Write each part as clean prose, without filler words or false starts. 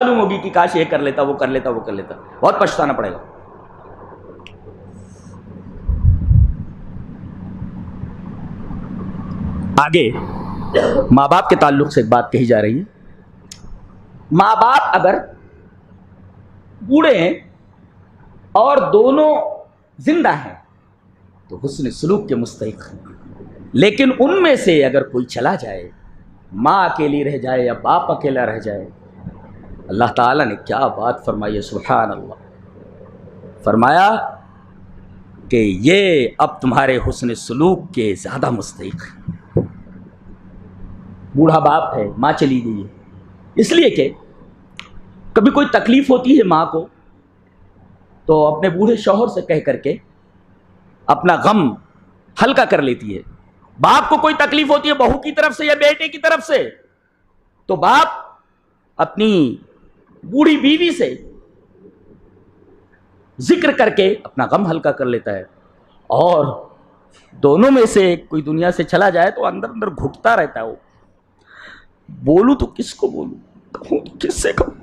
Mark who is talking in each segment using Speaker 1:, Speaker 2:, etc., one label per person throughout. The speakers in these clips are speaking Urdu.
Speaker 1: معلوم ہوگی کہ کاش یہ کر لیتا، وہ کر لیتا، وہ کر لیتا، بہت پچھتانا پڑے گا۔ آگے ماں باپ کے تعلق سے ایک بات کہی جا رہی ہے۔ ماں باپ اگر بوڑھے ہیں اور دونوں زندہ ہیں تو حسن سلوک کے مستحق ہیں، لیکن ان میں سے اگر کوئی چلا جائے، ماں اکیلی رہ جائے یا باپ اکیلا رہ جائے، اللہ تعالیٰ نے کیا بات فرمائی ہے، سبحان اللہ، فرمایا کہ یہ اب تمہارے حسن سلوک کے زیادہ مستحق ہیں۔ بوڑھا باپ ہے، ماں چلی گئی ہے، اس لیے کہ کبھی کوئی تکلیف ہوتی ہے ماں کو تو اپنے بوڑھے شوہر سے کہہ کر کے اپنا غم ہلکا کر لیتی ہے۔ باپ کو کوئی تکلیف ہوتی ہے بہو کی طرف سے یا بیٹے کی طرف سے تو باپ اپنی بوڑھی بیوی سے ذکر کر کے اپنا غم ہلکا کر لیتا ہے، اور دونوں میں سے کوئی دنیا سے چلا جائے تو اندر اندر گھٹتا رہتا ہے، وہ بولوں تو کس کو بولوں، کہوں تو کس سے کہوں۔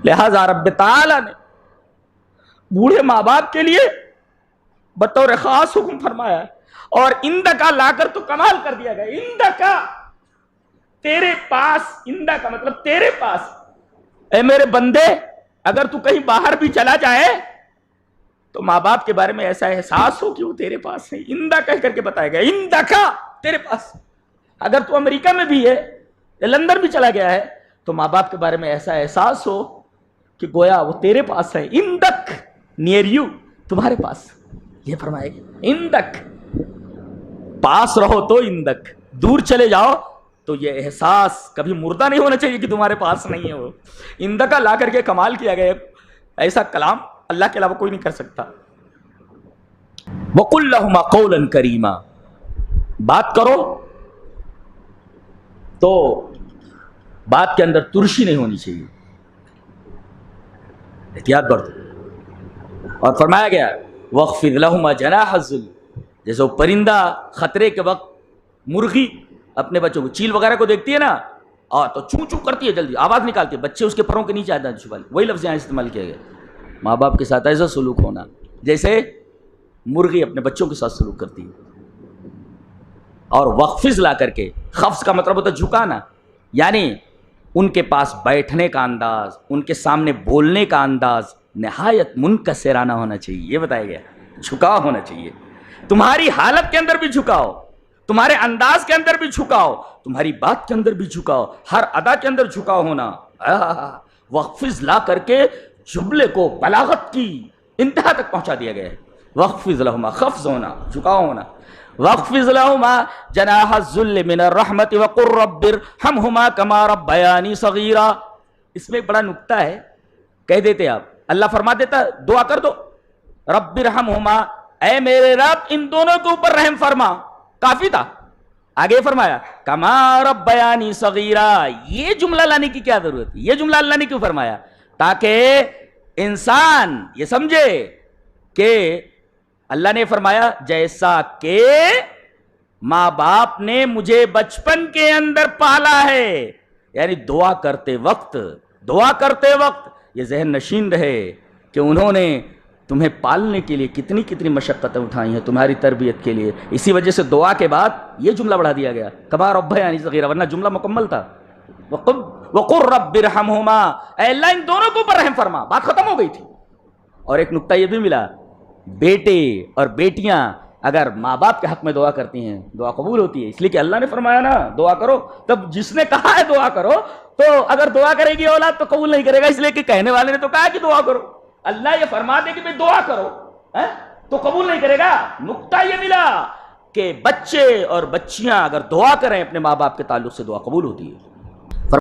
Speaker 1: لہذا رب تعالیٰ نے بوڑھے ماں باپ کے لیے بطور خاص حکم فرمایا ہے، اور اندکا لا کر تو کمال کر دیا گیا۔ اندکا تیرے پاس، اندا کا مطلب تیرے پاس، اے میرے بندے اگر تو کہیں باہر بھی چلا جائے تو ماں باپ کے بارے میں ایسا احساس ہو کہ وہ تیرے پاس ہے۔ اندا کہہ کر کے بتایا گیا، اندکا تیرے پاس، اگر تو امریکہ میں بھی ہے یا لندن بھی چلا گیا ہے تو ماں باپ کے بارے میں ایسا احساس ہو کہ گویا وہ تیرے پاس ہے۔ اندک نیئر یو، تمہارے پاس، یہ فرمائے گا اندک، پاس رہو تو اندک، دور چلے جاؤ تو یہ احساس کبھی مردہ نہیں ہونا چاہیے کہ تمہارے پاس نہیں ہے۔ وہ اندکا لا کر کے کمال کیا گیا، ایسا کلام اللہ کے علاوہ کوئی نہیں کر سکتا۔ وَقُلْ لَهُمَا قَوْلًا كَرِيمًا، بات کرو تو بات کے اندر ترشی نہیں ہونی چاہیے، احتیاط برتو۔ اور فرمایا گیا وَاخْفِضْ لَهُمَا جَنَاحَ الذُّلِّ، جیسے وہ پرندہ خطرے کے وقت مرغی اپنے بچوں کو، چیل وغیرہ کو دیکھتی ہے نا تو چوں چوں کرتی ہے، جلدی آواز نکالتی ہے، بچے اس کے پروں کے نیچے آتے ہیں چھپا، وہی لفظ یہاں استعمال کیا گیا۔ ماں باپ کے ساتھ ایسا سلوک ہونا جیسے مرغی اپنے بچوں کے ساتھ سلوک کرتی ہے۔ اور وقفز لا کر کے، خفض کا مطلب ہوتا ہے جھکانا، یعنی ان کے پاس بیٹھنے کا انداز، ان کے سامنے بولنے کا انداز نہایت منکسرانہ ہونا چاہیے، یہ بتایا گیا، جھکاؤ ہونا چاہیے۔ تمہاری حالت کے اندر بھی جھکاؤ، تمہارے انداز کے اندر بھی جھکاؤ، تمہاری بات کے اندر بھی جھکاؤ، ہر ادا کے اندر جھکاؤ ہونا۔ وقفز لا کر کے جملے کو بلاغت کی انتہا تک پہنچا دیا گیا ہے۔ وقفز لہما، خفض ہونا، جھکاؤ ہونا۔ وقفز لہما جناح الذل من الرحمت وقل رب ارحمہما کما ربیانی صغیرا۔ اس میں ایک بڑا نکتہ ہے، کہہ دیتے آپ، اللہ فرما دیتا دعا کر دو، رب ارحمہما، اے میرے رب ان دونوں کے اوپر رحم فرما، کافی تھا۔ آگے فرمایا کما ربیانی صغیرا، یہ جملہ لانے کی کیا ضرورت ہے؟ یہ جملہ اللہ نے کیوں فرمایا؟ تاکہ انسان یہ سمجھے کہ اللہ نے فرمایا جیسا کہ ماں باپ نے مجھے بچپن کے اندر پالا ہے، یعنی دعا کرتے وقت یہ ذہن نشین رہے کہ انہوں نے تمہیں پالنے کے لیے کتنی کتنی مشقتیں اٹھائی ہیں تمہاری تربیت کے لیے، اسی وجہ سے دعا کے بعد یہ جملہ بڑھا دیا گیا کما ربیانی صغیرا، ورنہ جملہ مکمل تھا۔ وقل رب ارحمہما، اے اللہ ان دونوں کو اوپر رحم فرما، بات ختم ہو گئی تھی۔ اور ایک نکتہ یہ بھی ملا، بیٹے اور بیٹیاں اگر ماں باپ کے حق میں دعا کرتی ہیں دعا قبول ہوتی ہے، اس لیے کہ اللہ نے فرمایا نا دعا کرو، تب جس نے کہا ہے دعا کرو تو اگر دعا کرے گی اولاد تو قبول نہیں کرے گا، اس لیے کہ کہنے والے نے تو کہا کہ دعا کرو، اللہ یہ فرما دے کہ بھئی دعا کرو تو قبول نہیں کرے گا۔ نکتہ یہ ملا کہ بچے اور بچیاں اگر دعا کریں اپنے ماں باپ کے تعلق سے دعا قبول ہوتی ہے۔